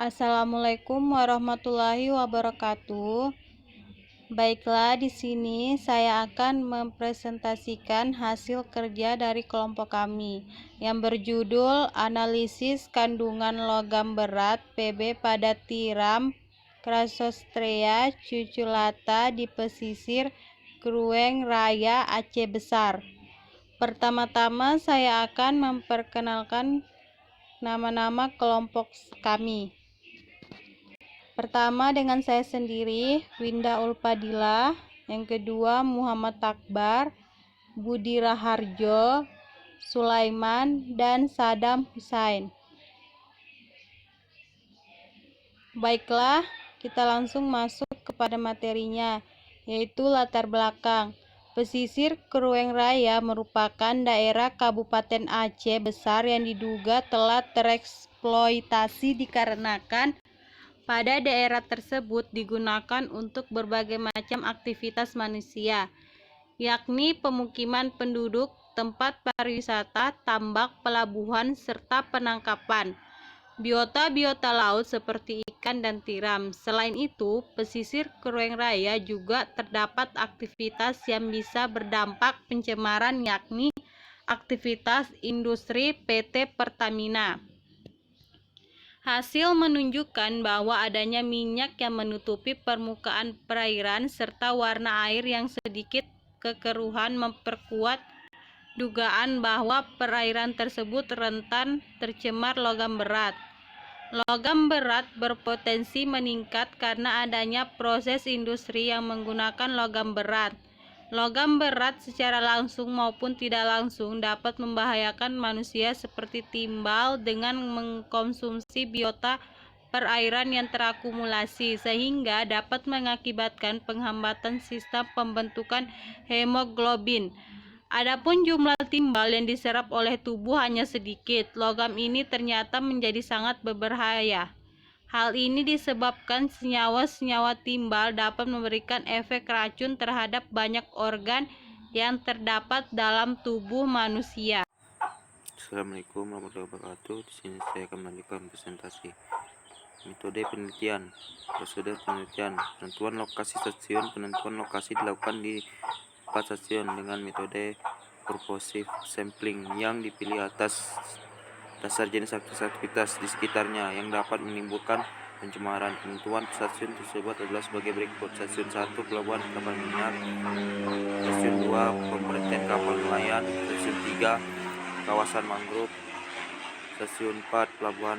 Assalamualaikum warahmatullahi wabarakatuh. Baiklah, di sini saya akan mempresentasikan hasil kerja dari kelompok kami yang berjudul Analisis Kandungan Logam Berat Pb pada tiram Chrysostrea cuculata di pesisir Krueng Raya Aceh Besar. Pertama-tama saya akan memperkenalkan nama-nama kelompok kami. Pertama dengan saya sendiri, Winda Ulpadila. Yang kedua Muhammad Takbar, Budi Raharjo, Sulaiman, dan Sadam Husain. Baiklah, kita langsung masuk kepada materinya, yaitu latar belakang. Pesisir Krueng Raya merupakan daerah Kabupaten Aceh Besar yang diduga telah tereksploitasi dikarenakan pada daerah tersebut digunakan untuk berbagai macam aktivitas manusia, yakni pemukiman penduduk, tempat pariwisata, tambak, pelabuhan, serta penangkapan biota-biota laut seperti ikan dan tiram. Selain itu, pesisir Krueng Raya juga terdapat aktivitas yang bisa berdampak pencemaran, yakni aktivitas industri PT Pertamina. Hasil menunjukkan bahwa adanya minyak yang menutupi permukaan perairan serta warna air yang sedikit kekeruhan memperkuat dugaan bahwa perairan tersebut rentan tercemar logam berat. Logam berat berpotensi meningkat karena adanya proses industri yang menggunakan logam berat. Logam berat secara langsung maupun tidak langsung dapat membahayakan manusia seperti timbal dengan mengkonsumsi biota perairan yang terakumulasi, sehingga dapat mengakibatkan penghambatan sistem pembentukan hemoglobin. Adapun jumlah timbal yang diserap oleh tubuh hanya sedikit. Logam ini ternyata menjadi sangat berbahaya. Hal ini disebabkan senyawa-senyawa timbal dapat memberikan efek racun terhadap banyak organ yang terdapat dalam tubuh manusia. Assalamualaikum warahmatullahi wabarakatuh. Di sini saya akan melanjutkan presentasi metode penelitian, prosedur penelitian, penentuan lokasi stasiun. Penentuan lokasi dilakukan di 4 stasiun dengan metode purposive sampling yang dipilih atas dasar jenis aktivitas di sekitarnya yang dapat menimbulkan pencemaran. Penentuan stasiun tersebut adalah sebagai berikut: Stasiun 1 pelabuhan kapal minyak, Stasiun 2 pemberhentian kapal nelayan, Stasiun 3 kawasan mangrove, Stasiun 4 pelabuhan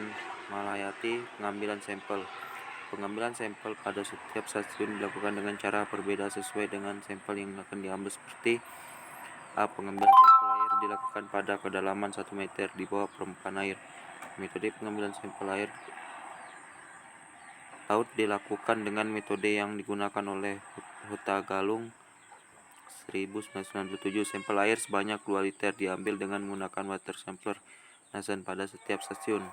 Malayati. Pengambilan sampel. Pengambilan sampel pada setiap stasiun dilakukan dengan cara berbeda sesuai dengan sampel yang akan diambil, seperti A. Pengambilan sampel air dilakukan pada kedalaman 1 meter di bawah permukaan air. Metode pengambilan sampel air laut dilakukan dengan metode yang digunakan oleh Hutagalung 1997. Sampel air sebanyak 2 liter diambil dengan menggunakan water sampler Nasan pada setiap stasiun.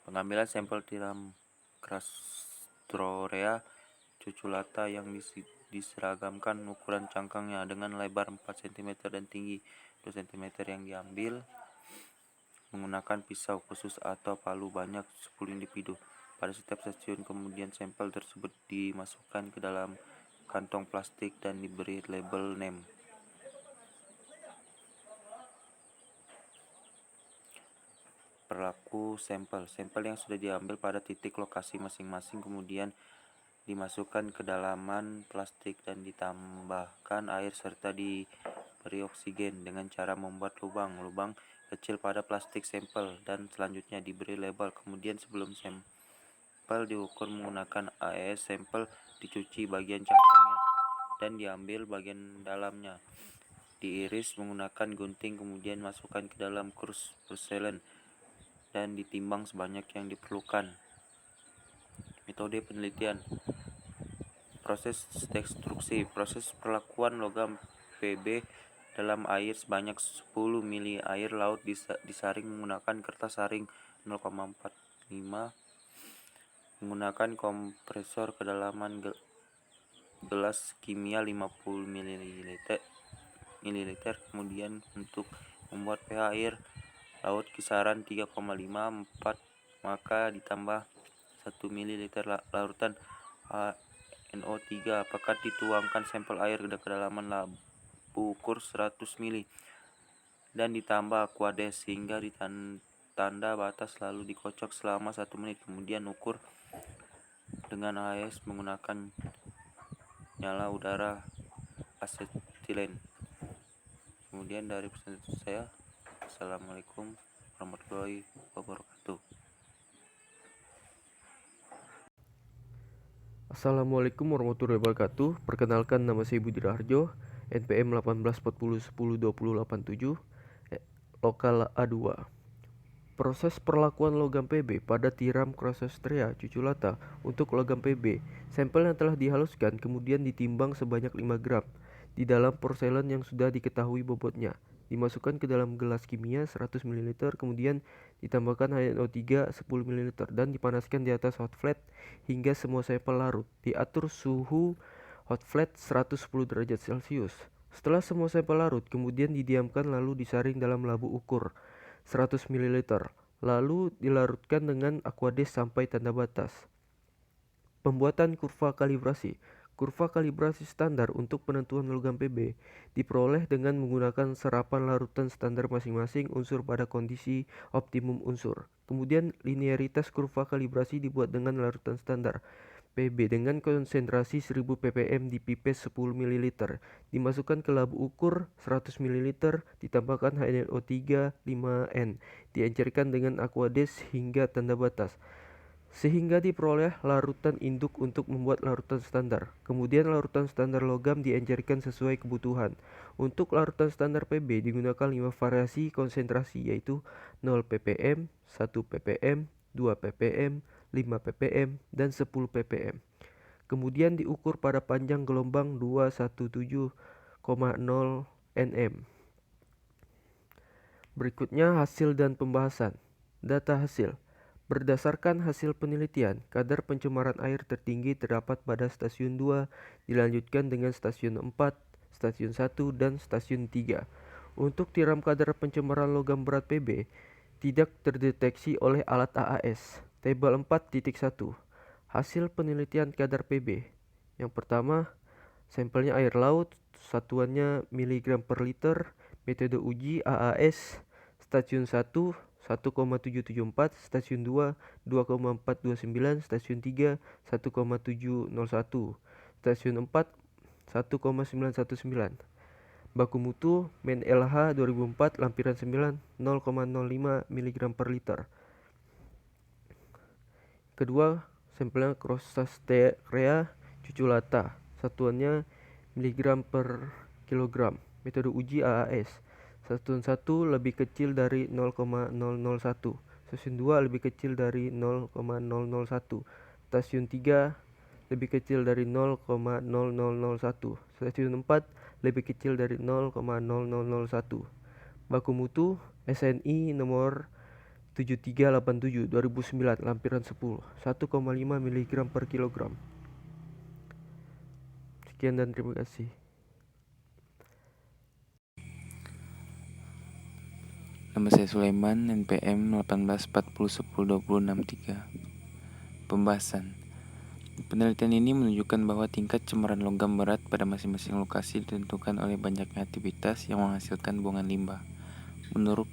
Pengambilan sampel tiram Chrysostrea cuculata yang diseragamkan ukuran cangkangnya dengan lebar 4 cm dan tinggi 2 cm yang diambil menggunakan pisau khusus atau palu banyak 10 individu pada setiap stasiun. Kemudian sampel tersebut dimasukkan ke dalam kantong plastik dan diberi label name. Perlaku sampel. Sampel yang sudah diambil pada titik lokasi masing-masing kemudian dimasukkan ke dalaman plastik dan ditambahkan air serta diberi oksigen dengan cara membuat lubang kecil pada plastik sampel dan selanjutnya diberi label. Kemudian sebelum sampel diukur menggunakan AES, sampel dicuci bagian cangkangnya dan diambil bagian dalamnya, diiris menggunakan gunting, kemudian masukkan ke dalam kurs porcelain dan ditimbang sebanyak yang diperlukan. Metode penelitian. Proses destruksi. Proses perlakuan logam Pb dalam air sebanyak 10 mili air laut disaring menggunakan kertas saring 0,45 menggunakan kompresor kedalaman gelas kimia 50 ml. Kemudian untuk membuat pH air laut kisaran 3,5 4 maka ditambah 1 ml larutan NO3. Apakah dituangkan sampel air ke kedalaman labu ukur 100 ml dan ditambah Aquades hingga di tanda batas, lalu dikocok selama 1 menit. Kemudian ukur dengan AS menggunakan nyala udara asetilen. Kemudian dari pesan saya, Assalamualaikum warahmatullahi wabarakatuh. Assalamualaikum warahmatullahi wabarakatuh. Perkenalkan, nama saya Budi Raharjo, NPM 1840102087, lokal A2. Proses perlakuan logam PB pada tiram Chrysostrea cuculata untuk logam PB. Sampel yang telah dihaluskan kemudian ditimbang sebanyak 5 gram di dalam porselen yang sudah diketahui bobotnya. Dimasukkan ke dalam gelas kimia 100 ml, kemudian ditambahkan HNO3 10 ml dan dipanaskan di atas hot plate hingga semua sampel larut. Diatur suhu hot plate 110 derajat Celcius. Setelah semua sampel larut, kemudian didiamkan lalu disaring dalam labu ukur 100 ml, lalu dilarutkan dengan Aquades sampai tanda batas. Pembuatan kurva kalibrasi. Kurva kalibrasi standar untuk penentuan logam PB diperoleh dengan menggunakan serapan larutan standar masing-masing unsur pada kondisi optimum unsur. Kemudian linearitas kurva kalibrasi dibuat dengan larutan standar PB dengan konsentrasi 1000 ppm di pipet 10 ml. Dimasukkan ke labu ukur 100 ml, ditambahkan HNO3 5N, diencerkan dengan Aquades hingga tanda batas, sehingga diperoleh larutan induk untuk membuat larutan standar. Kemudian larutan standar logam diencerkan sesuai kebutuhan. Untuk larutan standar PB digunakan 5 variasi konsentrasi, yaitu 0 ppm, 1 ppm, 2 ppm, 5 ppm, dan 10 ppm. Kemudian diukur pada panjang gelombang 217,0 nm. Berikutnya hasil dan pembahasan. Data hasil. Berdasarkan hasil penelitian, kadar pencemaran air tertinggi terdapat pada stasiun 2, dilanjutkan dengan stasiun 4, stasiun 1, dan stasiun 3. Untuk tiram kadar pencemaran logam berat PB, tidak terdeteksi oleh alat AAS. Tabel 4.1. Hasil penelitian kadar PB. Yang pertama, sampelnya air laut, satuannya miligram per liter, metode uji AAS, stasiun 1 1,774, stasiun 2 2,429, stasiun 3 1,701, stasiun 4 1,919. Baku mutu Men LH 2004 lampiran 9 0,05 mg per liter. Kedua, sampelnya Chrysostrea cuculata, satuannya miligram per kilogram, metode uji AAS. Stasiun 1 lebih kecil dari 0,001, stasiun 2 lebih kecil dari 0,001, stasiun 3 lebih kecil dari 0,0001, stasiun 4 lebih kecil dari 0,0001. Baku mutu SNI nomor 7387 2009 lampiran 10 1,5 mg per kilogram. Sekian dan terima kasih. Nama saya Sulaiman, NPM 1840102063. Pembahasan. Penelitian ini menunjukkan bahwa tingkat cemaran logam berat pada masing-masing lokasi ditentukan oleh banyaknya aktivitas yang menghasilkan buangan limbah. Menurut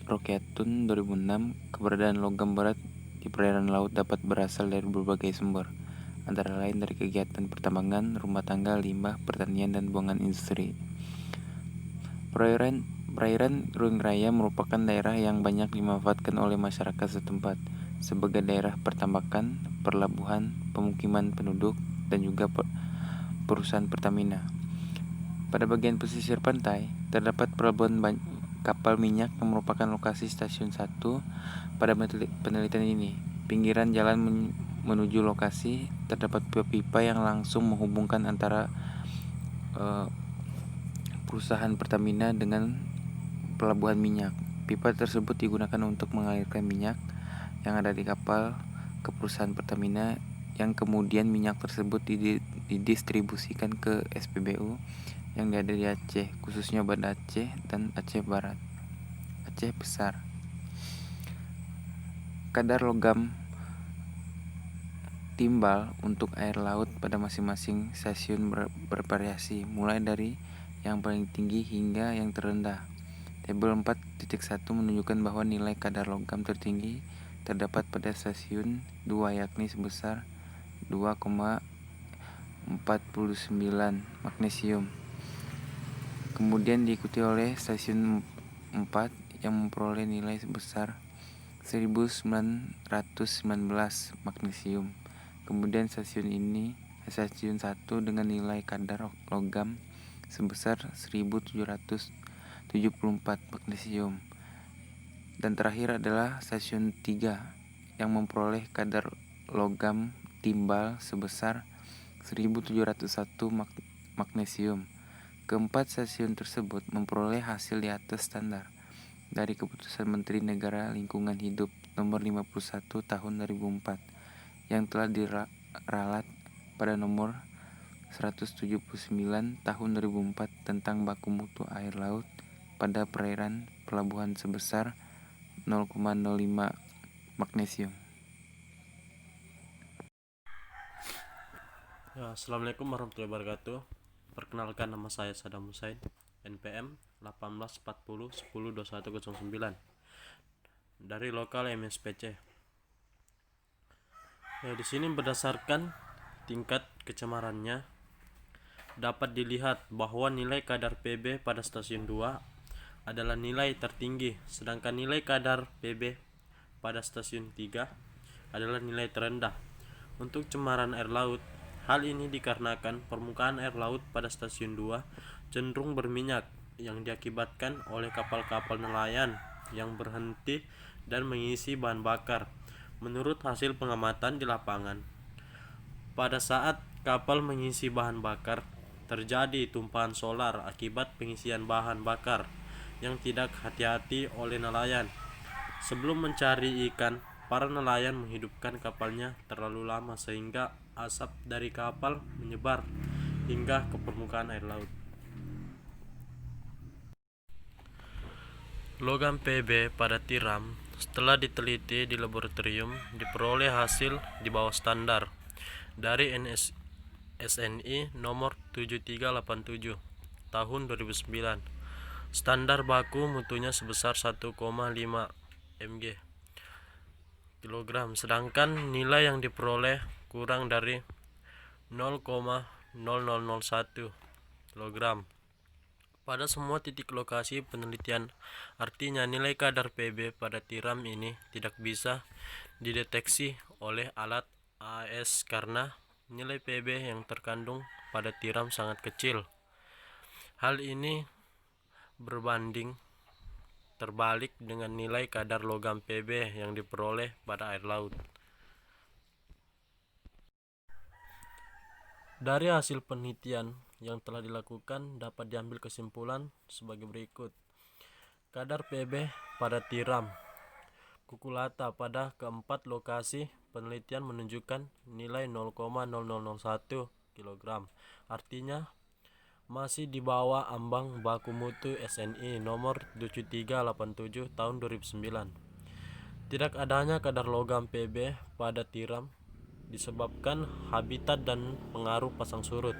Rokyatun 2006, keberadaan logam berat di perairan laut dapat berasal dari berbagai sumber, antara lain dari kegiatan pertambangan, rumah tangga, limbah, pertanian, dan buangan industri. Perairan Ruang Raya merupakan daerah yang banyak dimanfaatkan oleh masyarakat setempat sebagai daerah pertambakan, perlabuhan, pemukiman penduduk, dan juga perusahaan Pertamina. Pada bagian pesisir pantai, terdapat pelabuhan kapal minyak yang merupakan lokasi stasiun 1 pada penelitian ini. Pinggiran jalan menuju lokasi terdapat pipa-pipa yang langsung menghubungkan antara perusahaan Pertamina dengan pelabuhan minyak. Pipa tersebut digunakan untuk mengalirkan minyak yang ada di kapal ke perusahaan Pertamina, yang kemudian minyak tersebut didistribusikan ke SPBU yang ada di Aceh, khususnya Banda Aceh dan Aceh Barat, Aceh Besar. Kadar logam timbal untuk air laut pada masing-masing stasiun bervariasi, mulai dari yang paling tinggi hingga yang terendah. Tabel 4.1 menunjukkan bahwa nilai kadar logam tertinggi terdapat pada stasiun 2, yakni sebesar 2,49 magnesium. Kemudian diikuti oleh stasiun 4 yang memperoleh nilai sebesar 1919 magnesium. Kemudian stasiun 1 dengan nilai kadar logam sebesar 1774 magnesium. Dan terakhir adalah stasiun 3 yang memperoleh kadar logam timbal sebesar 1701 magnesium. Keempat stasiun tersebut memperoleh hasil di atas standar dari Keputusan Menteri Negara Lingkungan Hidup Nomor 51 Tahun 2004 yang telah diralat pada Nomor 179 Tahun 2004 tentang baku mutu air laut pada perairan pelabuhan sebesar 0,05 magnesium. Ya, Assalamualaikum warahmatullahi wabarakatuh. Perkenalkan, nama saya Sadam Husain, NPM 1840102109 dari lokal MSPC. Ya, di sini berdasarkan tingkat kecemarannya dapat dilihat bahwa nilai kadar PB pada stasiun 2 adalah nilai tertinggi, sedangkan nilai kadar PB pada stasiun 3 adalah nilai terendah. Untuk cemaran air laut, hal ini dikarenakan permukaan air laut pada stasiun 2 cenderung berminyak yang diakibatkan oleh kapal-kapal nelayan yang berhenti dan mengisi bahan bakar. Menurut hasil pengamatan di lapangan, pada saat kapal mengisi bahan bakar, terjadi tumpahan solar akibat pengisian bahan bakar yang tidak hati-hati oleh nelayan. Sebelum mencari ikan, para nelayan menghidupkan kapalnya terlalu lama sehingga asap dari kapal menyebar hingga ke permukaan air laut. Logam PB pada tiram setelah diteliti di laboratorium diperoleh hasil di bawah standar dari SNI nomor 7387 tahun 2009. Standar baku mutunya sebesar 1,5 mg kilogram, sedangkan nilai yang diperoleh kurang dari 0,0001 kilogram pada semua titik lokasi penelitian. Artinya nilai kadar PB pada tiram ini tidak bisa dideteksi oleh alat AS karena nilai PB yang terkandung pada tiram sangat kecil. Hal ini berbanding terbalik dengan nilai kadar logam PB yang diperoleh pada air laut. Dari hasil penelitian yang telah dilakukan dapat diambil kesimpulan sebagai berikut. Kadar PB pada tiram Kukulata pada keempat lokasi penelitian menunjukkan nilai 0,0001 kg. Artinya masih di bawah ambang baku mutu SNI nomor 7387 tahun 2009. Tidak adanya kadar logam PB pada tiram disebabkan habitat dan pengaruh pasang surut,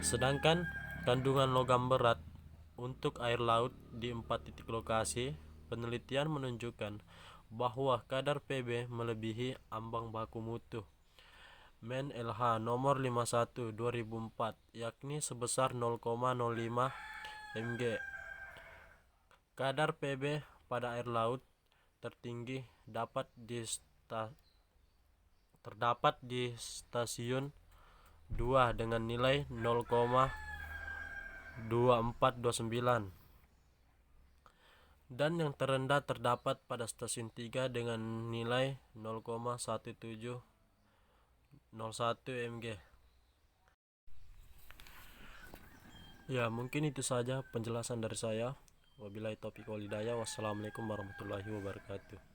sedangkan kandungan logam berat untuk air laut di 4 titik lokasi penelitian menunjukkan bahwa kadar PB melebihi ambang baku mutu Men LH nomor 51 2004 yakni sebesar 0,05 mg. Kadar PB pada air laut tertinggi terdapat di stasiun 2 dengan nilai 0,2429 dan yang terendah terdapat pada stasiun 3 dengan nilai 0,1701 mg. Ya, mungkin itu saja penjelasan dari saya. Wabillahi taufiq wal hidayah. Wassalamualaikum warahmatullahi wabarakatuh.